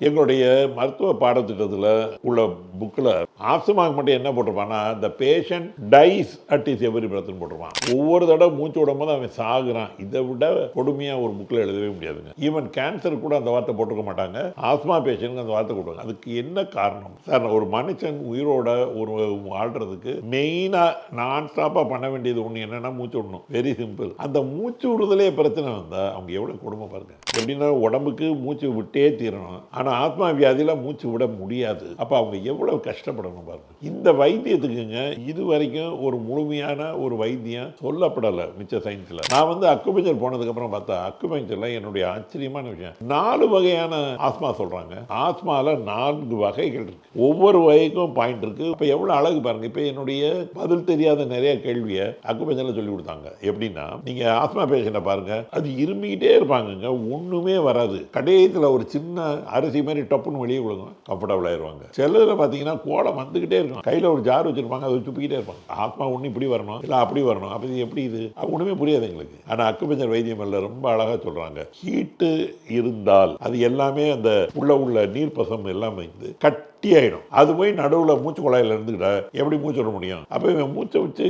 எங்களுடைய மருத்துவ பாடத்திட்டத்தில் உள்ள புக்கில் ஆஸ்துமாக்கு மட்டும் என்ன போட்டிருப்பான்னா, the patient dies at his every பிரத்னு போட்டிருப்பான். ஒவ்வொரு தடவை மூச்சு விடும்போது அவன் சாகுறான். இதை விட கொடுமையாக ஒரு புக்கில் எழுதவே முடியாதுங்க. ஈவன் கேன்சர் கூட அந்த வார்த்தை போட்டிருக்க மாட்டாங்க. ஆஸ்மா பேஷண்ட்க்கு அந்த வார்த்தை கொடுப்பாங்க. அதுக்கு என்ன காரணம் சார்? ஒரு மனுஷன் உயிரோட ஒரு வாழ்றதுக்கு மெயினாக நான் ஸ்டாப்பாக பண்ண வேண்டியது ஒன்று என்னன்னா, மூச்சு விடணும். Very simple. அந்த மூச்சு விடுதலே பிரச்சனை வந்தால் அவங்க எவ்வளோ கொடுமை பாருங்க. எப்படின்னா, உடம்புக்கு மூச்சு விட்டே தீரணும். ஆனால் ஆத்மா வியாதியில் மூச்சு விட முடியாது. அப்போ அவங்க எவ்வளவு கஷ்டப்படணும் பாருங்க. இந்த வைத்தியத்துக்குங்க இது வரைக்கும் ஒரு முழுமையான ஒரு வைத்தியம் சொல்லப்படலை மிச்ச சயின்ஸில். நான் அக்குபஞ்சர் போனதுக்கப்புறம் பார்த்தா, அக்குபஞ்சரில் என்னுடைய ஆச்சரியமான விஷயம் 4 வகையான ஆஸ்மா சொல்கிறாங்க. ஆஸ்மாவில் 4 வகைகள் இருக்கு. ஒவ்வொரு வகைக்கும் பாயிண்ட் இருக்கு. இப்போ எவ்வளோ அழகு பாருங்க. இப்போ என்னுடைய பதில் தெரியாத நிறைய கேள்வியை அக்குபஞ்சரில் சொல்லி கொடுத்தாங்க. எப்படின்னா, நீங்கள் ஆஸ்மா பேஷண்ட்டை பாருங்க, அது இருமிக்கிட்டே இருப்பாங்க, ஒன்றுமே வராது. கடையத்தில் ஒரு சின்ன அரிசி மாதிரி டப்புன்னு வெளியே விழுங்க, கம்ஃபர்டபுள் ஆயிடுவாங்க. சிலர் பார்த்தீங்கன்னா கோலம் வந்துகிட்டே இருக்கும், கையில் ஒரு ஜார் வச்சிருப்பாங்க, அதை துப்பிக்கிட்டே இருப்பாங்க. ஆத்மா ஒன்று இப்படி வரணும், இல்லை அப்படி வரணும். அப்போ இது எப்படி? இது ஒன்றுமே புரியாது எங்களுக்கு. ஆனால் அக்குபஞ்சர் வைத்தியம் ரொம்ப அழகாக சொல்கிறாங்க. ஹீட்டு இருந்தால் அது எல்லாமே அந்த உள்ள நீர்ப்பசம் எல்லாமே கட்டி ஆயிடும். அது போய் நடுவில் மூச்சு குழாயில் இருந்துக்கிட்ட எப்படி மூச்சு விட முடியும்? அப்போ இவன் மூச்சை வச்சு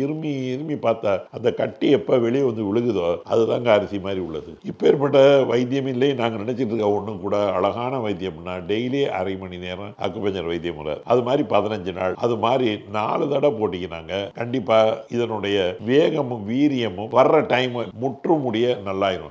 இருமி பார்த்தா அந்த கட்டி எப்போ வெளியே வந்து விழுகுதோ அதுதாங்க அரிசி மாதிரி உள்ளது. இப்பேற்பட்ட வைத்தியம் இல்லை நாங்கள் நினைச்சிட்டு இருக்க ஒன்றும் கூட அழகான வைத்தியம்னா டெய்லி அரை மணி நேரம் அக்குபஞ்சர் வைத்தியம் முறை. அது மாதிரி 15 நாள், அது மாதிரி 4 தடவை போட்டிங்கன்னாங்க கண்டிப்பாக இதனுடைய வேகமும் வீரியமும் வர்ற டைம் முற்று முடிய நல்லாயிரும்.